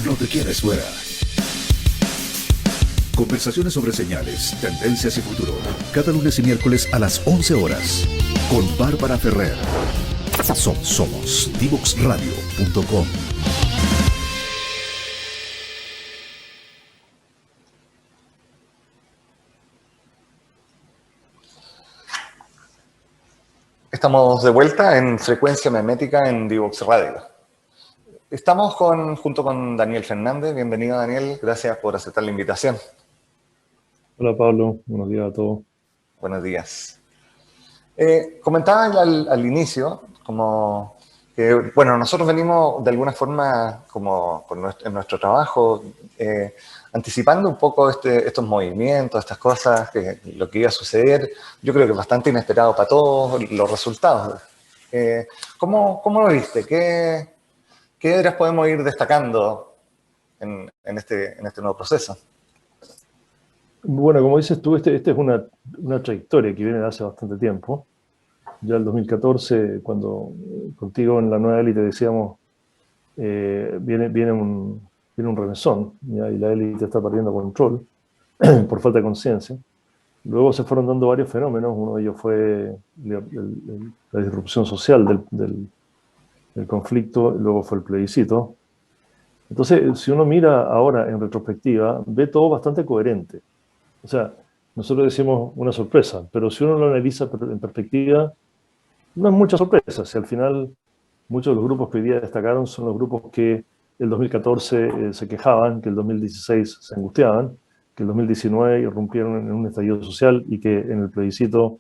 No te quedes fuera. Conversaciones sobre señales, tendencias y futuro. Cada lunes y miércoles a las 11 horas. Con Bárbara Ferrer. Somos divoxradio.com. Estamos de vuelta en Frecuencia Memética en Divox Radio. Estamos junto con Daniel Fernández. Bienvenido, Daniel. Gracias por aceptar la invitación. Hola Pablo, buenos días a todos. Buenos días. Comentaba al inicio, como que, bueno, nosotros venimos de alguna forma, como en nuestro trabajo, anticipando un poco estos movimientos, estas cosas, lo que iba a suceder. Yo creo que es bastante inesperado para todos los resultados. ¿Cómo lo viste? ¿Qué áreas podemos ir destacando en este nuevo proceso? Bueno, como dices tú, este es una trayectoria que viene de hace bastante tiempo. Ya el 2014, cuando contigo en la nueva élite decíamos, viene un remesón, ¿ya? Y la élite está perdiendo control por falta de conciencia. Luego se fueron dando varios fenómenos. Uno de ellos fue la disrupción social del conflicto, luego fue el plebiscito. Entonces, si uno mira ahora en retrospectiva, ve todo bastante coherente. O sea, nosotros decimos una sorpresa, pero si uno lo analiza en perspectiva, no es mucha sorpresa. Si al final muchos de los grupos que hoy día destacaron son los grupos que el 2014 se quejaban, que el 2016 se angustiaban, que el 2019 irrumpieron en un estallido social y que en el plebiscito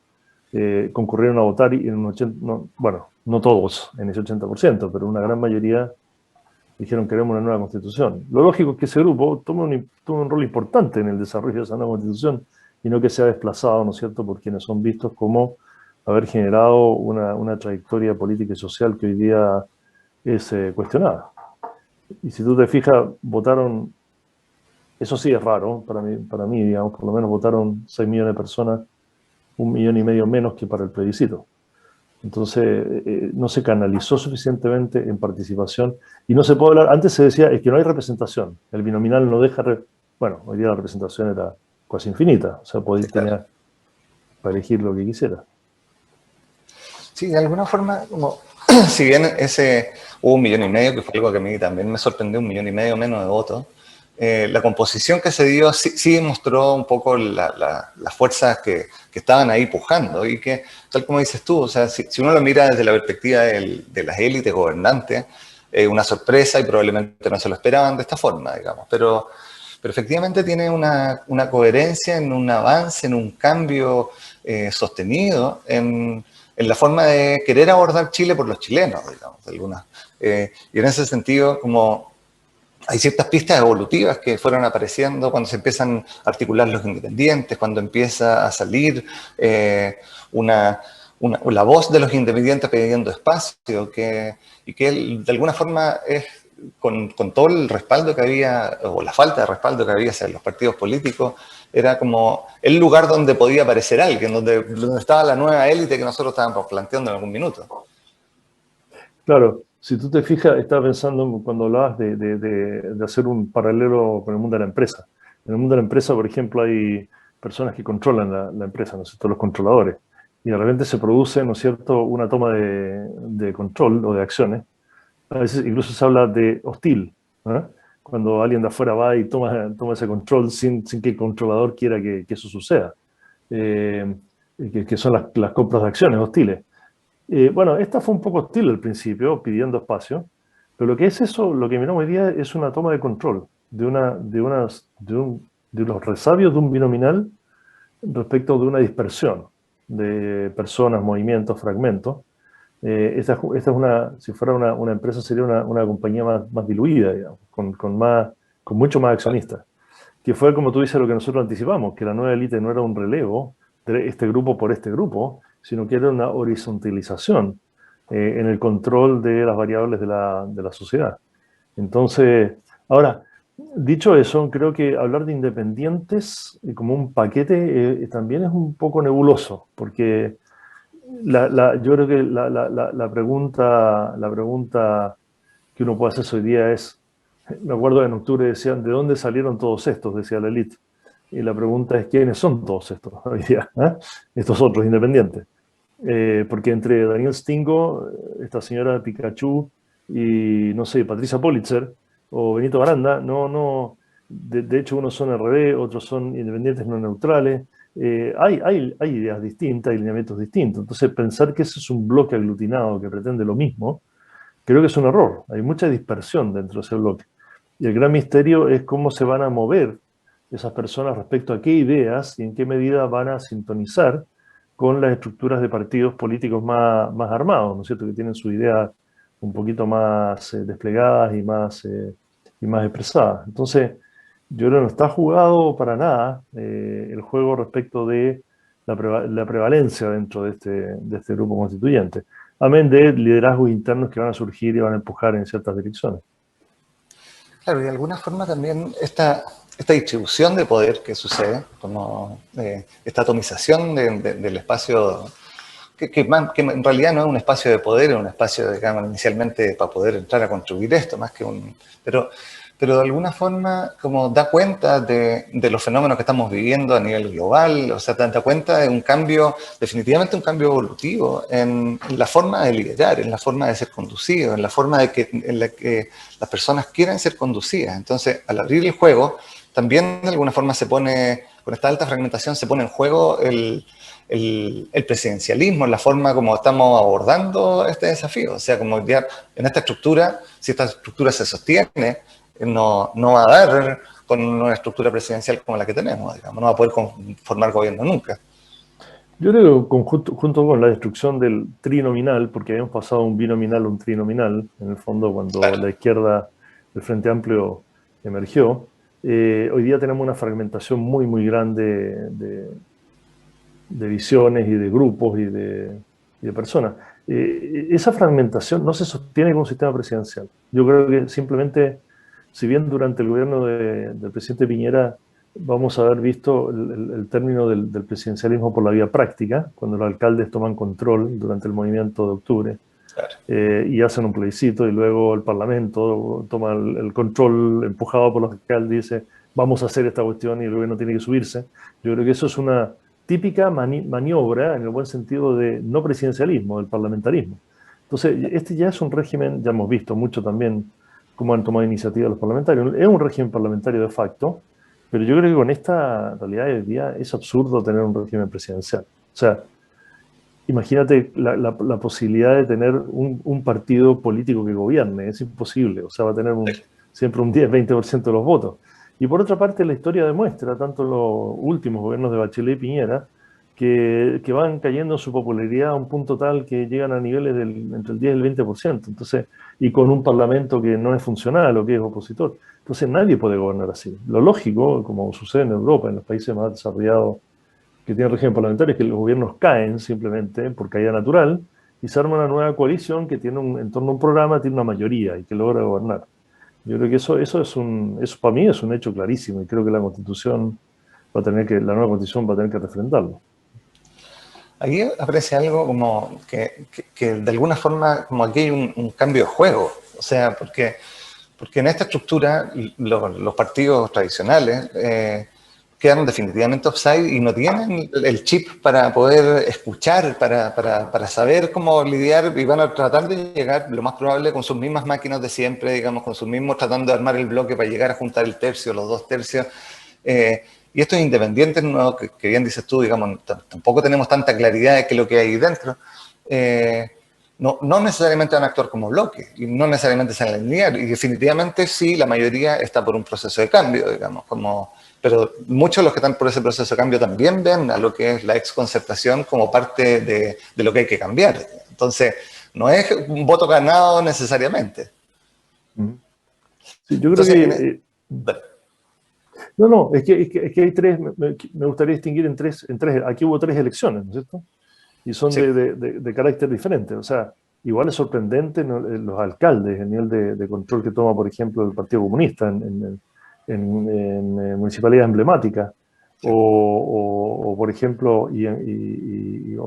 concurrieron a votar y en un 80%, bueno, no todos en ese 80%, pero una gran mayoría dijeron queremos una nueva constitución. Lo lógico es que ese grupo tome un rol importante en el desarrollo de esa nueva constitución y no que sea desplazado, ¿no es cierto?, por quienes son vistos como haber generado una trayectoria política y social que hoy día es cuestionada. Y si tú te fijas, votaron, eso sí es raro para mí, digamos, por lo menos votaron 6 millones de personas, 1,5 millones menos que para el plebiscito. Entonces, no se canalizó suficientemente en participación y no se puede hablar, antes se decía, es que no hay representación, el binominal no deja, bueno, hoy día la representación era casi infinita, o sea, podéis tener para elegir lo que quisiera. Sí, de alguna forma, como, si bien hubo 1,5 millones, que fue algo que a mí también me sorprendió, 1,5 millones menos de votos, la composición que se dio sí mostró un poco las fuerzas que estaban ahí pujando y que, tal como dices tú, o sea, si uno lo mira desde la perspectiva de las élites gobernantes, una sorpresa y probablemente no se lo esperaban de esta forma, digamos, pero efectivamente tiene una coherencia en un avance, en un cambio sostenido, en la forma de querer abordar Chile por los chilenos, digamos, y en ese sentido, como hay ciertas pistas evolutivas que fueron apareciendo cuando se empiezan a articular los independientes, cuando empieza a salir la voz de los independientes pidiendo espacio, y que de alguna forma es con todo el respaldo que había, o la falta de respaldo que había hacia los partidos políticos, era como el lugar donde podía aparecer alguien, donde estaba la nueva élite que nosotros estábamos planteando en algún minuto. Claro, si tú te fijas, estaba pensando cuando hablabas de hacer un paralelo con el mundo de la empresa. En el mundo de la empresa, por ejemplo, hay personas que controlan la empresa, ¿no es cierto?, los controladores. Y de repente se produce, ¿no es cierto?, una toma de control o de acciones. A veces incluso se habla de hostil, ¿eh? Cuando alguien de afuera va y toma ese control sin que el controlador quiera que eso suceda. Que son las compras de acciones hostiles. Bueno, esta fue un poco hostil al principio, pidiendo espacio, pero lo que es eso, lo que miramos hoy día es una toma de control de los resabios de un binominal respecto de una dispersión de personas, movimientos, fragmentos. Esta es si fuera una empresa, sería una compañía más diluida, digamos, con mucho más accionistas. Que fue, como tú dices, lo que nosotros anticipamos, que la nueva élite no era un relevo de este grupo por este grupo, sino que era una horizontalización en el control de las variables de la sociedad. Entonces, ahora, dicho eso, creo que hablar de independientes como un paquete también es un poco nebuloso, porque yo creo que la pregunta que uno puede hacerse hoy día es, Me acuerdo en octubre decían, ¿de dónde salieron todos estos? Decía la élite. Y la pregunta es, ¿quiénes son todos estos hoy día? ¿Eh? Estos otros independientes. Porque entre Daniel Stingo, esta señora Pikachu y, no sé, Patricia Pulitzer o Benito Baranda, de hecho unos son RB, otros son independientes no neutrales. Hay ideas distintas, hay lineamientos distintos. Entonces pensar que ese es un bloque aglutinado que pretende lo mismo, creo que es un error. Hay mucha dispersión dentro de ese bloque. Y el gran misterio es cómo se van a mover esas personas respecto a qué ideas y en qué medida van a sintonizar con las estructuras de partidos políticos más armados, ¿no es cierto?, que tienen sus ideas un poquito más desplegadas y más expresadas. Entonces, yo creo que no está jugado para nada el juego respecto de la prevalencia dentro de este grupo constituyente, amén de liderazgos internos que van a surgir y van a empujar en ciertas direcciones. Claro, y de alguna forma también esta distribución de poder que sucede, como esta atomización del espacio, que en realidad no es un espacio de poder, es un espacio, digamos, inicialmente para poder entrar a construir esto, más que un... Pero de alguna forma como da cuenta de los fenómenos que estamos viviendo a nivel global, o sea, da cuenta de un cambio, definitivamente un cambio evolutivo en la forma de liderar, en la forma de ser conducido, en la forma en la que las personas quieren ser conducidas. Entonces, al abrir el juego, también de alguna forma se pone, con esta alta fragmentación, se pone en juego el presidencialismo, en la forma como estamos abordando este desafío. O sea, como ya en esta estructura, si esta estructura se sostiene, no va a dar con una estructura presidencial como la que tenemos, digamos, no va a poder formar gobierno nunca. Yo creo que junto con la destrucción del trinominal, porque habíamos pasado un binominal a un trinominal, en el fondo cuando Claro. la izquierda del Frente Amplio emergió, hoy día tenemos una fragmentación muy grande de visiones y de grupos y de personas. Esa fragmentación no se sostiene con un sistema presidencial. Yo creo que simplemente, si bien durante el gobierno del presidente Piñera vamos a haber visto el término del presidencialismo por la vía práctica, cuando los alcaldes toman control durante el movimiento de octubre, claro, y hacen un plebiscito y luego el Parlamento toma el control empujado por los alcaldes y dice vamos a hacer esta cuestión y el gobierno tiene que subirse. Yo creo que eso es una típica maniobra, en el buen sentido de no presidencialismo, del parlamentarismo. Entonces, este ya es un régimen, ya hemos visto mucho también cómo han tomado iniciativa los parlamentarios, es un régimen parlamentario de facto, pero yo creo que con esta realidad de hoy día es absurdo tener un régimen presidencial. O sea, imagínate la posibilidad de tener un partido político que gobierne, es imposible, o sea, va a tener siempre un 10-20% de los votos. Y por otra parte, la historia demuestra, tanto en los últimos gobiernos de Bachelet y Piñera, que van cayendo en su popularidad a un punto tal que llegan a niveles entre el 10 y el 20%. Entonces, y con un parlamento que no es funcional o que es opositor. Entonces, nadie puede gobernar así. Lo lógico, como sucede en Europa, en los países más desarrollados que tienen régimen parlamentario, es que los gobiernos caen simplemente por caída natural y se arma una nueva coalición que tiene en torno a un programa, tiene una mayoría y que logra gobernar. Yo creo que eso para mí es un hecho clarísimo y creo que la Constitución la nueva Constitución va a tener que refrendarlo. Aquí aparece algo como que de alguna forma como aquí hay un cambio de juego, o sea, porque en esta estructura los partidos tradicionales quedan definitivamente offside y no tienen el chip para poder escuchar, para saber cómo lidiar, y van a tratar de llegar lo más probable con sus mismas máquinas de siempre, digamos, con sus mismos, tratando de armar el bloque para llegar a juntar el tercio, los 2 tercios. Y estos independientes, ¿no? que bien dices tú, digamos, tampoco tenemos tanta claridad de qué es lo que hay dentro. No necesariamente van a actuar como bloque, y no necesariamente se van a alinear, y definitivamente sí, la mayoría está por un proceso de cambio, digamos, pero muchos de los que están por ese proceso de cambio también ven a lo que es la exconcertación como parte de lo que hay que cambiar. Entonces, no es un voto ganado necesariamente. Sí, yo creo que... No, es que hay tres, me gustaría distinguir en tres, aquí hubo 3 elecciones, ¿no es cierto? Y son sí, de carácter diferente, o sea, igual es sorprendente, ¿no?, los alcaldes, el nivel de control que toma, por ejemplo, el Partido Comunista en municipalidades emblemáticas, sí, o por ejemplo,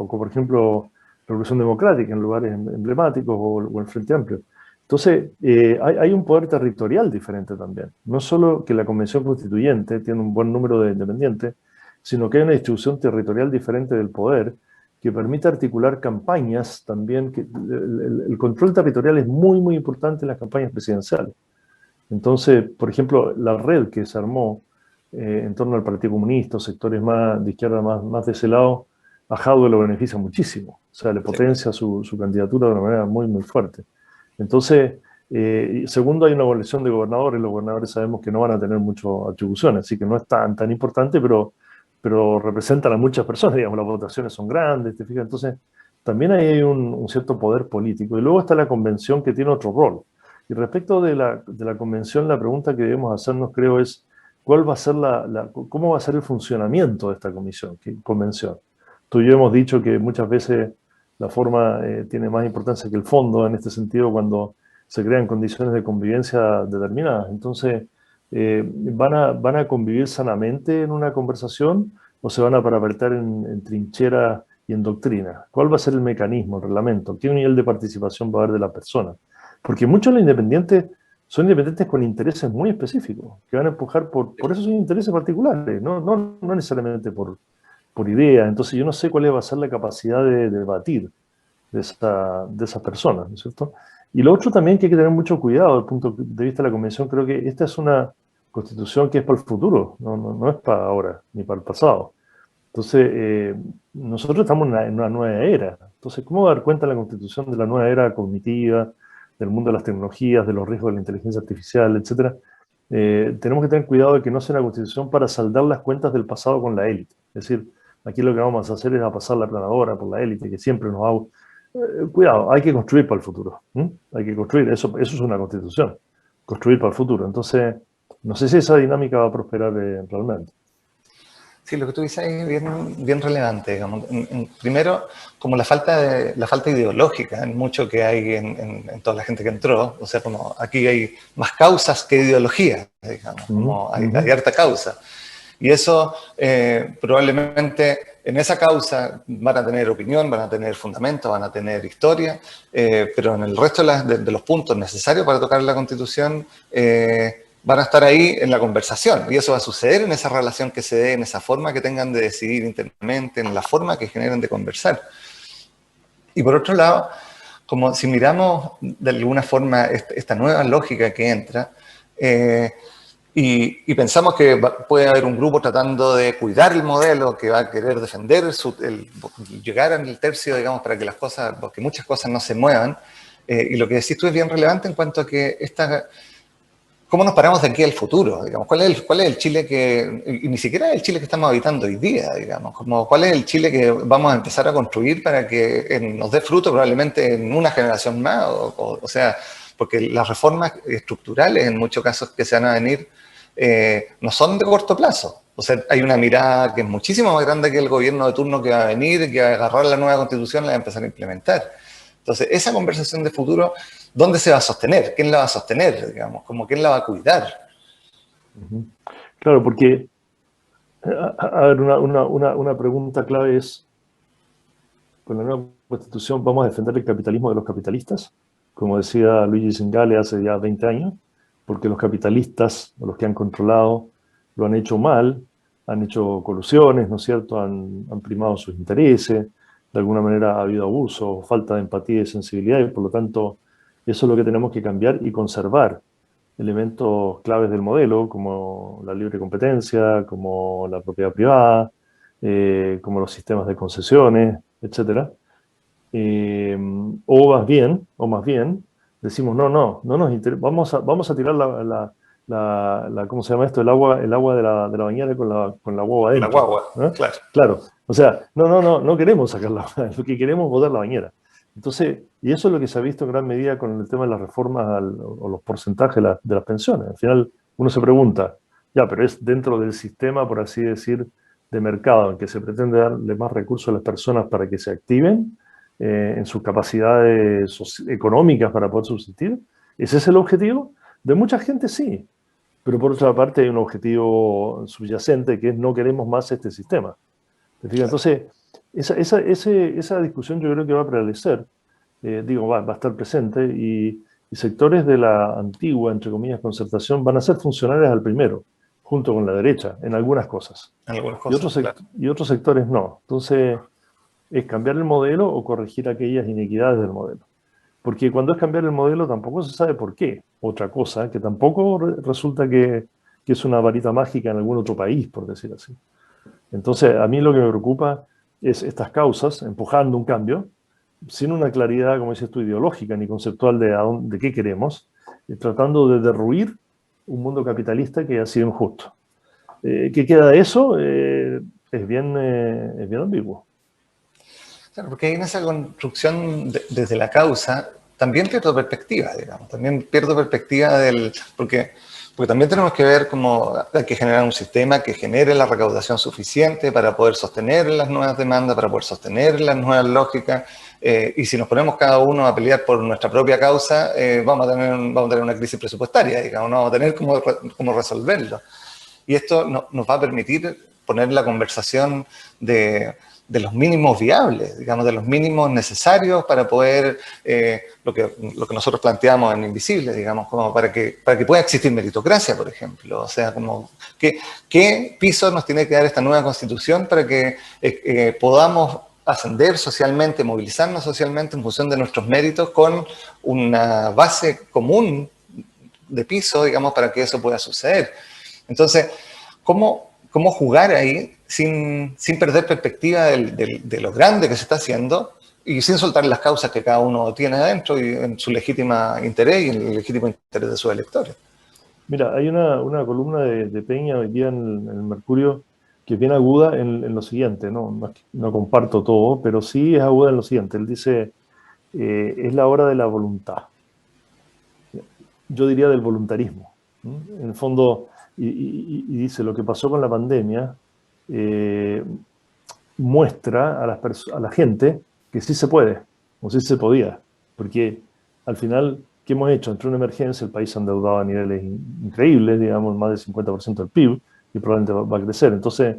por ejemplo, Revolución Democrática en lugares emblemáticos, o el Frente Amplio. Entonces, hay un poder territorial diferente también. No solo que la Convención Constituyente tiene un buen número de independientes, sino que hay una distribución territorial diferente del poder que permite articular campañas también. El control territorial es muy, muy importante en las campañas presidenciales. Entonces, por ejemplo, la red que se armó en torno al Partido Comunista, sectores más de izquierda, más de ese lado, a Jadwe lo beneficia muchísimo. O sea, le potencia su candidatura de una manera muy, muy fuerte. Entonces, segundo, hay una coalición de gobernadores. Los gobernadores sabemos que no van a tener muchas atribuciones, así que no es tan importante, pero representan a muchas personas, digamos, las votaciones son grandes, ¿te fijas? Entonces, también ahí hay un cierto poder político. Y luego está la convención, que tiene otro rol. Y respecto de la convención, la pregunta que debemos hacernos, creo, es ¿cuál va a ser cómo va a ser el funcionamiento de esta convención? Tú y yo hemos dicho que muchas veces la forma tiene más importancia que el fondo, en este sentido, cuando se crean condiciones de convivencia determinadas. Entonces, ¿van a convivir sanamente en una conversación o se van a parapetar en trinchera y en doctrina? ¿Cuál va a ser el mecanismo, el reglamento? ¿Qué nivel de participación va a haber de la persona? Porque muchos de los independientes son independientes con intereses muy específicos, que van a empujar por esos intereses particulares, no necesariamente por ideas. Entonces yo no sé cuál va a ser la capacidad de debatir de esas personas, ¿no es cierto? Y lo otro también que hay que tener mucho cuidado desde el punto de vista de la Convención, creo que esta es una constitución que es para el futuro, no es para ahora, ni para el pasado. Entonces, nosotros estamos en una nueva era. Entonces, ¿cómo dar cuenta la Constitución de la nueva era cognitiva, del mundo de las tecnologías, de los riesgos de la inteligencia artificial, etcétera? Tenemos que tener cuidado de que no sea una Constitución para saldar las cuentas del pasado con la élite. Es decir, aquí lo que vamos a hacer es a pasar la planadora por la élite, que siempre nos ha... cuidado, hay que construir para el futuro. Hay que construir, eso es una Constitución, construir para el futuro. Entonces, no sé si esa dinámica va a prosperar realmente. Sí, lo que tú dices es bien relevante, digamos. Primero, como la falta ideológica en mucho que hay en toda la gente que entró. O sea, como aquí hay más causas que ideología, digamos, como hay harta causa. Y eso probablemente en esa causa van a tener opinión, van a tener fundamento, van a tener historia, pero en el resto de los puntos necesarios para tocar la Constitución van a estar ahí en la conversación, y eso va a suceder en esa relación que se dé, en esa forma que tengan de decidir internamente, en la forma que generen de conversar. Y por otro lado, como si miramos de alguna forma esta nueva lógica que entra, y pensamos que puede haber un grupo tratando de cuidar el modelo, que va a querer defender, llegar al tercio, digamos, para que porque muchas cosas no se muevan, y lo que decís tú es bien relevante en cuanto a que ¿cómo nos paramos de aquí al futuro? Digamos, ¿cuál es el Chile y ni siquiera el Chile que estamos habitando hoy día, digamos? ¿Cuál es el Chile que vamos a empezar a construir para que nos dé fruto probablemente en una generación más? O sea, porque las reformas estructurales, en muchos casos que se van a venir, no son de corto plazo. O sea, hay una mirada que es muchísimo más grande que el gobierno de turno que va a venir, que va a agarrar la nueva Constitución y la va a empezar a implementar. Entonces, esa conversación de futuro, ¿dónde se va a sostener? ¿Quién la va a sostener? Digamos, ¿quién la va a cuidar? Claro, porque, a ver, una pregunta clave es, ¿con la nueva Constitución vamos a defender el capitalismo de los capitalistas? Como decía Luigi Zingale hace ya 20 años, porque los capitalistas, o los que han controlado, lo han hecho mal, han hecho colusiones, ¿no es cierto?, han primado sus intereses, de alguna manera ha habido abuso, falta de empatía y sensibilidad, y por lo tanto eso es lo que tenemos que cambiar y conservar elementos claves del modelo, como la libre competencia, como la propiedad privada, como los sistemas de concesiones, etc. O más bien, decimos, no nos interesa, vamos a tirar ¿cómo se llama esto? El agua de la bañera con la guagua adentro. La guagua, ¿eh? claro. Claro, o sea, no queremos sacar lo que queremos es botar la bañera. Entonces, y eso es lo que se ha visto en gran medida con el tema de las reformas o los porcentajes de las pensiones. Al final uno se pregunta, ya, pero es dentro del sistema, por así decir, de mercado, en que se pretende darle más recursos a las personas para que se activen en sus capacidades económicas para poder subsistir. ¿Ese es el objetivo? De mucha gente sí, pero por otra parte hay un objetivo subyacente que es no queremos más este sistema. ¿Te fijas? Entonces, esa discusión yo creo que va a prevalecer, va a estar presente y y sectores de la antigua, entre comillas, concertación van a ser funcionales al primero, junto con la derecha, en algunas cosas. Algunas cosas, Y otros sectores no. Entonces, es cambiar el modelo o corregir aquellas inequidades del modelo. Porque cuando es cambiar el modelo tampoco se sabe por qué. Otra cosa, que tampoco resulta que es una varita mágica en algún otro país, por decir así. Entonces, a mí lo que me preocupa es estas causas empujando un cambio, sin una claridad, como dices tú, ideológica ni conceptual de qué queremos, tratando de derruir un mundo capitalista que ha sido injusto. ¿Qué queda de eso? Es bien ambiguo. Claro, porque hay en esa construcción desde la causa, también pierdo perspectiva, digamos, también pierdo perspectiva porque también tenemos que ver cómo hay que generar un sistema que genere la recaudación suficiente para poder sostener las nuevas demandas, para poder sostener las nuevas lógicas, y si nos ponemos cada uno a pelear por nuestra propia causa, vamos a tener una crisis presupuestaria, digamos, no vamos a tener cómo resolverlo. Y esto nos va a permitir poner la conversación de los mínimos viables, digamos, de los mínimos necesarios para poder, lo que nosotros planteamos en Invisible, digamos, como para que pueda existir meritocracia, por ejemplo. O sea, como, ¿qué piso nos tiene que dar esta nueva Constitución para que podamos ascender socialmente, movilizarnos socialmente en función de nuestros méritos con una base común de piso, digamos, para que eso pueda suceder? Entonces, ¿cómo jugar ahí sin perder perspectiva de lo grande que se está haciendo y sin soltar las causas que cada uno tiene adentro y en su legítimo interés y en el legítimo interés de sus electores? Mira, hay una columna de Peña hoy día en el Mercurio que es bien aguda en lo siguiente, no comparto todo, pero sí es aguda en lo siguiente. Él dice, es la hora de la voluntad. Yo diría del voluntarismo. En el fondo, y dice, lo que pasó con la pandemia muestra a la gente que sí se puede, o sí se podía, porque al final, ¿qué hemos hecho? Entre una emergencia, el país se ha endeudado a niveles increíbles, digamos, más del 50% del PIB, y probablemente va a crecer. Entonces,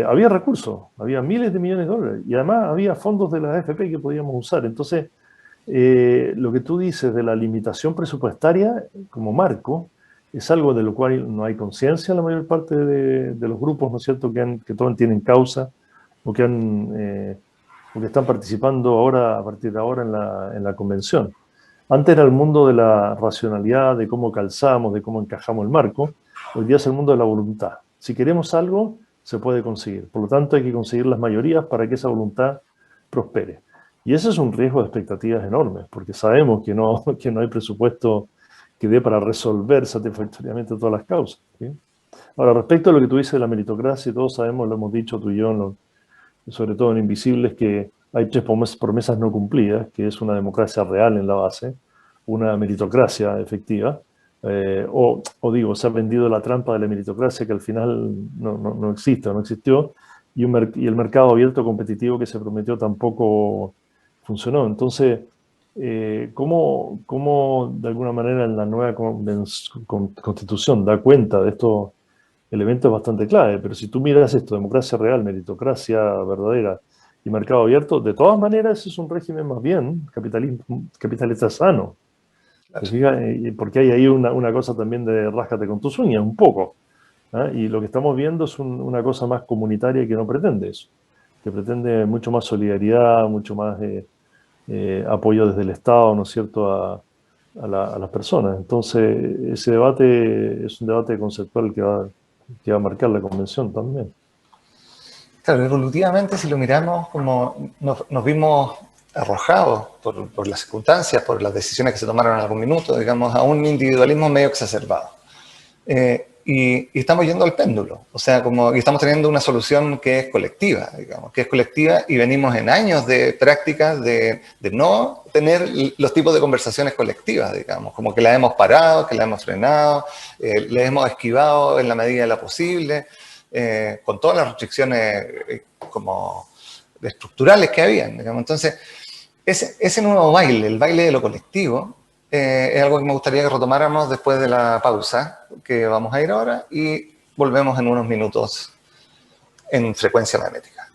había recursos, había miles de millones de dólares, y además había fondos de la AFP que podíamos usar. Entonces, lo que tú dices de la limitación presupuestaria como marco, es algo de lo cual no hay conciencia en la mayor parte de los grupos, ¿no es cierto?, que todos tienen causa o que están participando ahora, a partir de ahora, en la convención. Antes era el mundo de la racionalidad, de cómo calzamos, de cómo encajamos el marco. Hoy día es el mundo de la voluntad. Si queremos algo, se puede conseguir. Por lo tanto, hay que conseguir las mayorías para que esa voluntad prospere. Y ese es un riesgo de expectativas enormes, porque sabemos que no hay presupuesto que dé para resolver satisfactoriamente todas las causas, ¿sí? Ahora, respecto a lo que tú dices de la meritocracia, todos sabemos, lo hemos dicho tú y yo, sobre todo en Invisibles, que hay 3 promesas no cumplidas, que es una democracia real en la base, una meritocracia efectiva, digo, se ha vendido la trampa de la meritocracia que al final no existe, no existió, y el mercado abierto competitivo que se prometió tampoco funcionó. Entonces, ¿cómo de alguna manera en la nueva Constitución da cuenta de estos elementos bastante clave? Pero si tú miras esto, democracia real, meritocracia verdadera y mercado abierto, de todas maneras ese es un régimen más bien capitalista sano. Claro. Porque hay ahí una cosa también de ráscate con tus uñas, un poco. Y lo que estamos viendo es una cosa más comunitaria que no pretende eso, que pretende mucho más solidaridad, mucho más apoyo desde el Estado, ¿no es cierto?, a las personas. Entonces, ese debate es un debate conceptual que va a marcar la convención también. Claro, evolutivamente, si lo miramos, como nos vimos arrojados por las circunstancias, por las decisiones que se tomaron en algún minuto, digamos, a un individualismo medio exacerbado. Y estamos yendo al péndulo, o sea, y estamos teniendo una solución que es colectiva, digamos, y venimos en años de prácticas de no tener los tipos de conversaciones colectivas, digamos, como que las hemos parado, que las hemos frenado, les hemos esquivado en la medida de lo posible, con todas las restricciones como estructurales que habían, digamos. Entonces, ese nuevo baile, el baile de lo colectivo, es algo que me gustaría que retomáramos después de la pausa que vamos a ir ahora y volvemos en unos minutos en Frecuencia Magnética.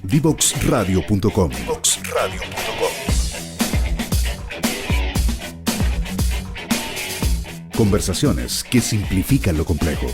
Divoxradio.com Conversaciones que simplifican lo complejo.